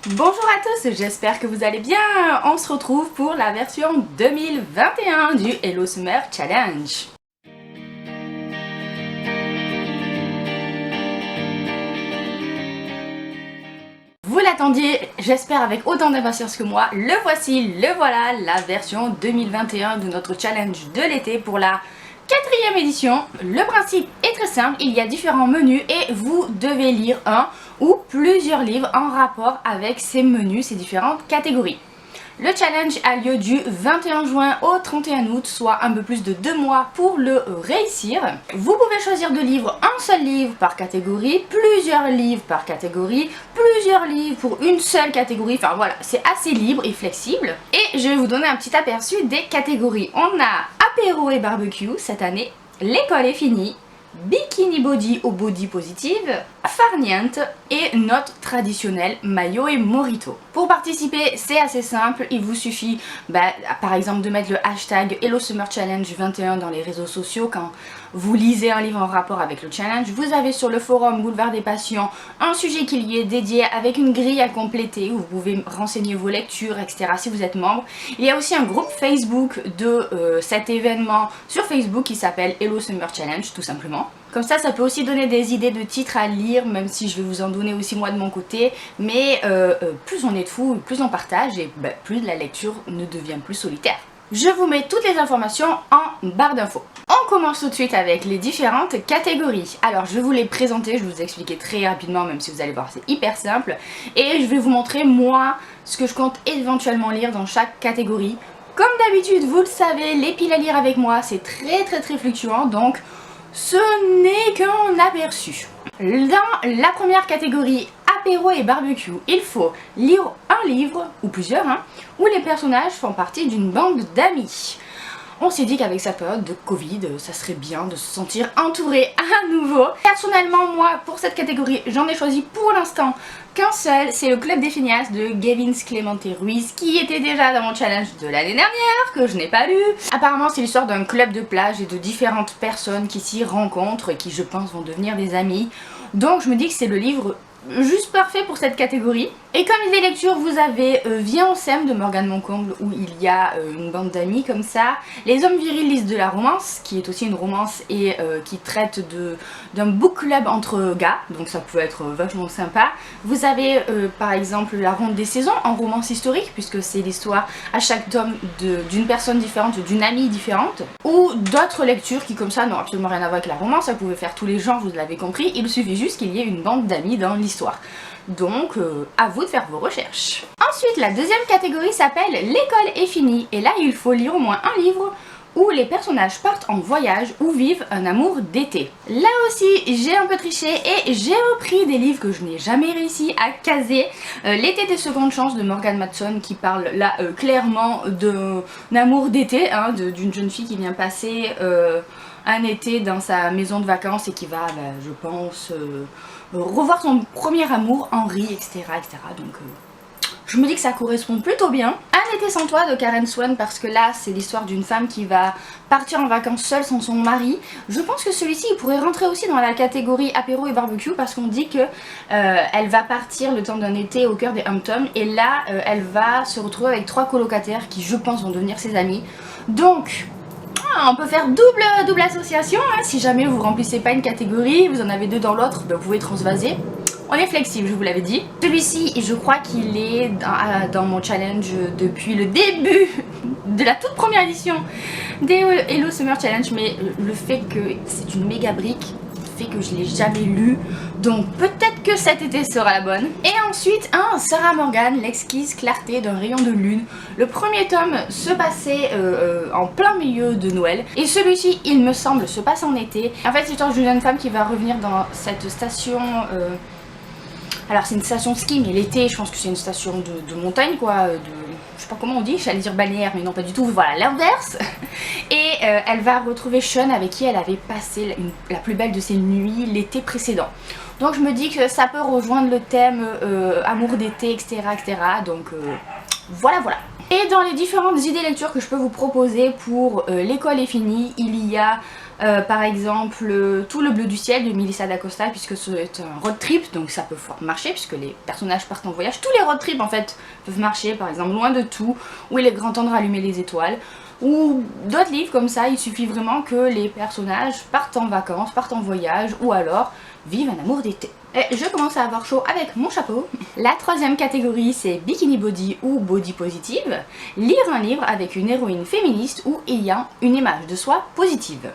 Bonjour à tous, j'espère que vous allez bien. On se retrouve pour la version 2021 du Hello Summer Challenge. Vous l'attendiez, j'espère avec autant d'impatience que moi. Le voici, le voilà, la version 2021 de notre challenge de l'été pour la 4e édition. Le principe est très simple, il y a différents menus et vous devez lire un ou plusieurs livres en rapport avec ces menus, ces différentes catégories. Le challenge a lieu du 21 juin au 31 août, soit un peu plus de 2 mois pour le réussir. Vous pouvez choisir de livres, un seul livre par catégorie, plusieurs livres par catégorie, plusieurs livres pour une seule catégorie, enfin voilà, c'est assez libre et flexible. Et je vais vous donner un petit aperçu des catégories. On a apéro et barbecue cette année, l'école est finie, bikini body ou body positive, farniente et note traditionnelle maillot et mojito. Pour participer, c'est assez simple, il vous suffit par exemple de mettre le hashtag Hello Summer Challenge 21 dans les réseaux sociaux quand vous lisez un livre en rapport avec le challenge. Vous avez sur le forum Boulevard des Passions un sujet qui y est dédié avec une grille à compléter où vous pouvez renseigner vos lectures, etc. si vous êtes membre. Il y a aussi un groupe Facebook de cet événement sur Facebook qui s'appelle Hello Summer Challenge tout simplement. Comme ça peut aussi donner des idées de titres à lire, même si je vais vous en donner aussi moi de mon côté. Mais plus on est de fous, plus on partage et plus la lecture ne devient plus solitaire. Je vous mets toutes les informations en barre d'infos. On commence tout de suite avec les différentes catégories. Alors je vais vous les présenter, je vais vous expliquer très rapidement, même si vous allez voir c'est hyper simple. Et je vais vous montrer moi ce que je compte éventuellement lire dans chaque catégorie. Comme d'habitude, vous le savez, les piles à lire avec moi c'est très fluctuant, donc ce n'est qu'un aperçu. Dans la première catégorie, apéro et barbecue, il faut lire un livre, ou plusieurs, où les personnages font partie d'une bande d'amis. On s'est dit qu'avec sa période de Covid, ça serait bien de se sentir entouré à nouveau. Personnellement, moi, pour cette catégorie, j'en ai choisi pour l'instant qu'un seul, c'est le Club des Phineas de Gavin Clemente Ruiz, qui était déjà dans mon challenge de l'année dernière, que je n'ai pas lu. Apparemment, c'est l'histoire d'un club de plage et de différentes personnes qui s'y rencontrent et qui, je pense, vont devenir des amis. Donc, je me dis que c'est le livre juste parfait pour cette catégorie. Et comme les lectures, vous avez Viens on s'aime de Morgane Moncomble où il y a une bande d'amis comme ça. Les hommes virils lisent de la romance, qui est aussi une romance et qui traite d'un book club entre gars, donc ça peut être vachement sympa. Vous avez par exemple La Ronde des Saisons en romance historique, puisque c'est l'histoire à chaque tome d'une personne différente, d'une amie différente. Ou d'autres lectures qui comme ça n'ont absolument rien à voir avec la romance, ça pouvait faire tous les genres, vous l'avez compris, il suffit juste qu'il y ait une bande d'amis dans l'histoire. Donc à vous de faire vos recherches. Ensuite, la deuxième catégorie s'appelle L'école est finie, et là il faut lire au moins un livre où les personnages partent en voyage ou vivent un amour d'été. Là aussi j'ai un peu triché et j'ai repris des livres que je n'ai jamais réussi à caser. L'été des secondes chances de Morgan Matson qui parle là clairement d'un amour d'été, d'une jeune fille qui vient passer un été dans sa maison de vacances et qui va, je pense, revoir son premier amour, Henri, etc. Donc je me dis que ça correspond plutôt bien. Un été sans toi de Karen Swan, parce que là c'est l'histoire d'une femme qui va partir en vacances seule sans son mari. Je pense que celui-ci il pourrait rentrer aussi dans la catégorie apéro et barbecue, parce qu'on dit que elle va partir le temps d'un été au cœur des Hamptons et là elle va se retrouver avec 3 colocataires qui je pense vont devenir ses amis. Donc on peut faire double association, si jamais vous remplissez pas une catégorie, vous en avez 2 dans l'autre, vous pouvez transvaser. On est flexible, je vous l'avais dit. Celui-ci, je crois qu'il est dans mon challenge depuis le début de la toute première édition des Hello Summer Challenge, mais le fait que c'est une méga brique fait que je l'ai jamais lu, donc peut-être que cet été sera la bonne. Et ensuite Sarah Morgan, l'exquise clarté d'un rayon de lune. Le premier tome se passait en plein milieu de Noël et celui-ci il me semble se passe en été. En fait c'est l'histoire d'une jeune femme qui va revenir dans cette station alors c'est une station ski, mais l'été je pense que c'est une station de montagne quoi, je sais pas comment on dit, j'allais dire balnéaire mais non pas du tout, voilà l'inverse. Et elle va retrouver Sean avec qui elle avait passé la plus belle de ses nuits l'été précédent. Donc je me dis que ça peut rejoindre le thème amour d'été, etc. Donc voilà. Et dans les différentes idées lecture que je peux vous proposer pour l'école est finie, il y a Par exemple, Tout le bleu du ciel de Melissa d'Acosta, puisque c'est un road trip, donc ça peut fort marcher, puisque les personnages partent en voyage. Tous les road trips en fait peuvent marcher, par exemple Loin de tout, ou Il est grand temps de rallumer les étoiles, ou d'autres livres comme ça. Il suffit vraiment que les personnages partent en vacances, partent en voyage, ou alors vivent un amour d'été. Et je commence à avoir chaud avec mon chapeau. La troisième catégorie, c'est Bikini Body ou Body Positive. Lire un livre avec une héroïne féministe ou ayant une image de soi positive.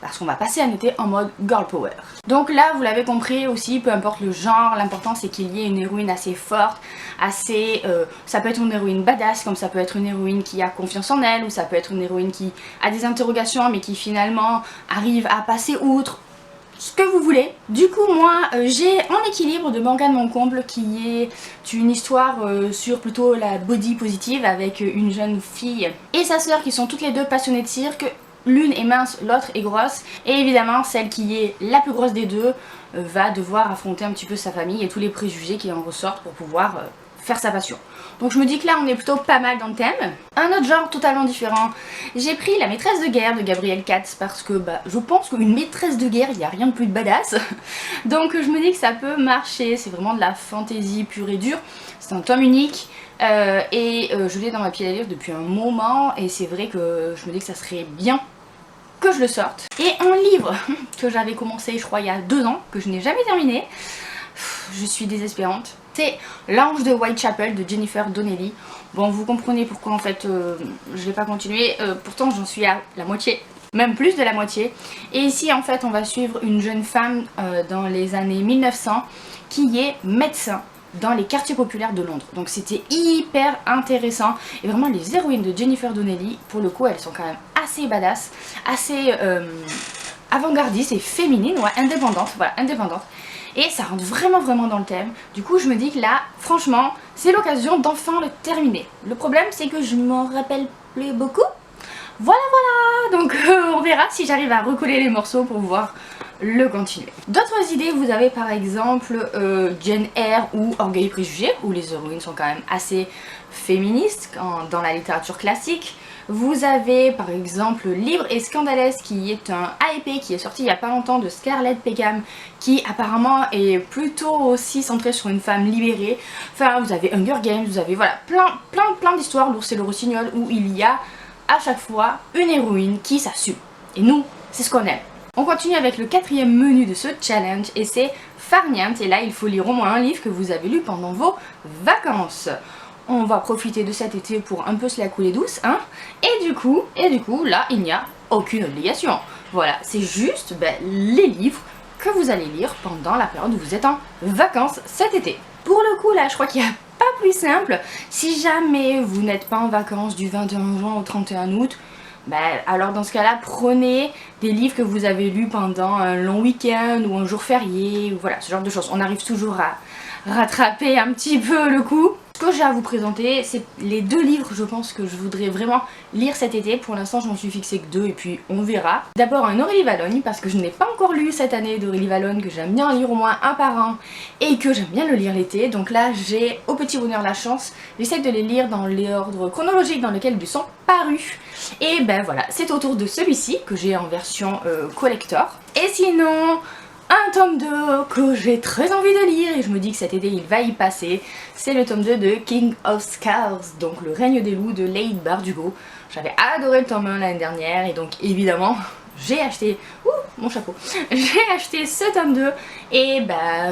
Parce qu'on va passer un été en mode girl power. Donc là, vous l'avez compris aussi, peu importe le genre, l'important c'est qu'il y ait une héroïne assez forte, assez... ça peut être une héroïne badass, comme ça peut être une héroïne qui a confiance en elle, ou ça peut être une héroïne qui a des interrogations mais qui finalement arrive à passer outre. Ce que vous voulez. Du coup moi j'ai En équilibre de Morgane Moncomble, qui est une histoire sur plutôt la body positive, avec une jeune fille et sa sœur qui sont toutes les deux passionnées de cirque. L'une est mince, l'autre est grosse, et évidemment celle qui est la plus grosse des deux va devoir affronter un petit peu sa famille et tous les préjugés qui en ressortent pour pouvoir faire sa passion. Donc je me dis que là on est plutôt pas mal dans le thème. Un autre genre totalement différent, j'ai pris La maîtresse de guerre de Gabrielle Katz, parce que je pense qu'une maîtresse de guerre, il n'y a rien de plus de badass. Donc je me dis que ça peut marcher, c'est vraiment de la fantaisie pure et dure. C'est un tome unique. Je l'ai dans ma pile à lire depuis un moment, et c'est vrai que je me dis que ça serait bien que je le sorte. Et un livre que j'avais commencé je crois il y a 2 ans, que je n'ai jamais terminé, je suis désespérante, c'est L'ange de Whitechapel de Jennifer Donnelly. Bon, vous comprenez pourquoi en fait je n'ai pas continué, pourtant j'en suis à la moitié, même plus de la moitié. Et ici en fait on va suivre une jeune femme dans les années 1900 qui est médecin dans les quartiers populaires de Londres. Donc c'était hyper intéressant, et vraiment les héroïnes de Jennifer Donnelly, pour le coup elles sont quand même assez badass, assez avant-gardistes et féminines, ouais, indépendantes, voilà, indépendantes. Et ça rentre vraiment dans le thème. Du coup je me dis que là, franchement, c'est l'occasion d'enfin le terminer. Le problème c'est que je m'en rappelle plus beaucoup. Voilà, donc on verra si j'arrive à recoller les morceaux pour pouvoir le continuer. D'autres idées, vous avez par exemple Jane Eyre ou Orgueil et Préjugés, où les héroïnes sont quand même assez féministes dans la littérature classique. Vous avez par exemple Libre et Scandalesque, qui est un AEP qui est sorti il n'y a pas longtemps de Scarlett Peckham, qui apparemment est plutôt aussi centré sur une femme libérée. Enfin, vous avez Hunger Games, vous avez voilà plein d'histoires, L'ours et le rossignol, où il y a à chaque fois une héroïne qui s'assume. Et nous, c'est ce qu'on aime. On continue avec le 4e menu de ce challenge, et c'est Farniente. Et là il faut lire au moins un livre que vous avez lu pendant vos vacances. On va profiter de cet été pour un peu se la couler douce, hein. Et du coup là il n'y a aucune obligation. Voilà, c'est juste les livres que vous allez lire pendant la période où vous êtes en vacances cet été. Pour le coup là je crois qu'il n'y a pas plus simple. Si jamais vous n'êtes pas en vacances du 21 juin au 31 août, alors dans ce cas là prenez des livres que vous avez lus pendant un long week-end ou un jour férié, ou voilà, ce genre de choses. On arrive toujours à rattraper un petit peu le coup. Ce que j'ai à vous présenter, c'est les 2 livres je pense que je voudrais vraiment lire cet été. Pour l'instant j'en suis fixée que 2 et puis on verra. D'abord un Aurélie Valognes, parce que je n'ai pas encore lu cette année d'Aurélie Valognes, que j'aime bien lire au moins un par an et que j'aime bien le lire l'été. Donc là j'ai au petit bonheur la chance, j'essaie de les lire dans l'ordre chronologique dans lequel ils sont parus. Et voilà, c'est autour de celui-ci que j'ai en version collector. Et sinon, un tome 2 que j'ai très envie de lire, et je me dis que cet été il va y passer, c'est le tome 2 de King of Scars, donc Le règne des loups de Leigh Bardugo. J'avais adoré le tome 1 l'année dernière, et donc évidemment j'ai acheté, mon chapeau, j'ai acheté ce tome 2, et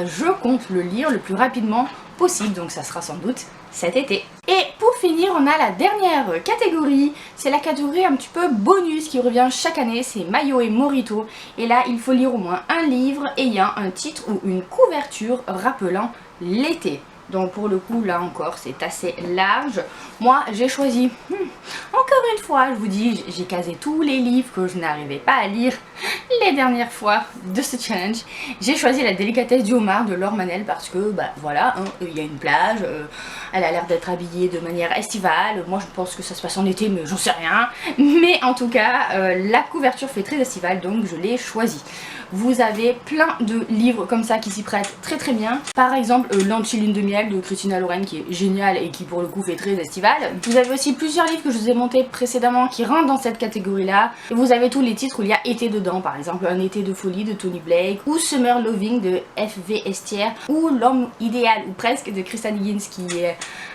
je compte le lire le plus rapidement possible, donc ça sera sans doute cet été. Et pour finir, on a la dernière catégorie, c'est la catégorie un petit peu bonus qui revient chaque année, c'est Mayo et Morito. Et là, il faut lire au moins un livre ayant un titre ou une couverture rappelant l'été. Donc pour le coup, là encore, c'est assez large. Moi, j'ai choisi, encore une fois, je vous dis, j'ai casé tous les livres que je n'arrivais pas à lire les dernières fois de ce challenge. J'ai choisi La délicatesse du homard de Laure Manel, parce que, voilà, hein, il y a une plage, elle a l'air d'être habillée de manière estivale. Moi, je pense que ça se passe en été, mais j'en sais rien. Mais en tout cas, la couverture fait très estivale, donc je l'ai choisi. vous avez plein de livres comme ça qui s'y prêtent très très bien. Par exemple L'Anti-Lune de Miel de Christina Loren qui est génial et qui pour le coup fait très estival. Vous avez aussi plusieurs livres que je vous ai montés précédemment qui rentrent dans cette catégorie là. Et vous avez tous les titres où il y a été dedans, par exemple Un été de folie de Tony Blake, ou Summer Loving de F.V. Estière, ou L'homme idéal ou presque de Christa Higgins qui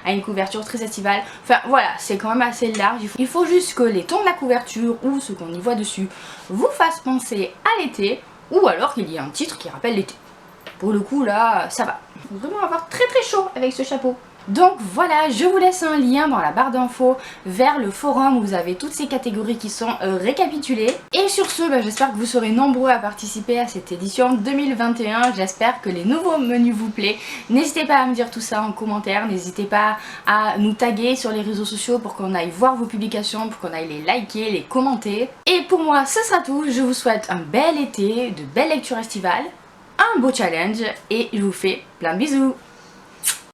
a une couverture très estivale. Enfin voilà, c'est quand même assez large. Il faut juste que les tons de la couverture ou ce qu'on y voit dessus vous fassent penser à l'été, ou alors qu'il y ait un titre qui rappelle l'été. Pour le coup là, ça va. Il faut vraiment avoir très très chaud avec ce chapeau. Donc voilà, je vous laisse un lien dans la barre d'infos vers le forum où vous avez toutes ces catégories qui sont récapitulées. Et sur ce, j'espère que vous serez nombreux à participer à cette édition 2021. J'espère que les nouveaux menus vous plaisent. N'hésitez pas à me dire tout ça en commentaire. N'hésitez pas à nous taguer sur les réseaux sociaux pour qu'on aille voir vos publications, pour qu'on aille les liker, les commenter. Et pour moi, ce sera tout. Je vous souhaite un bel été, de belles lectures estivales, un beau challenge et je vous fais plein de bisous.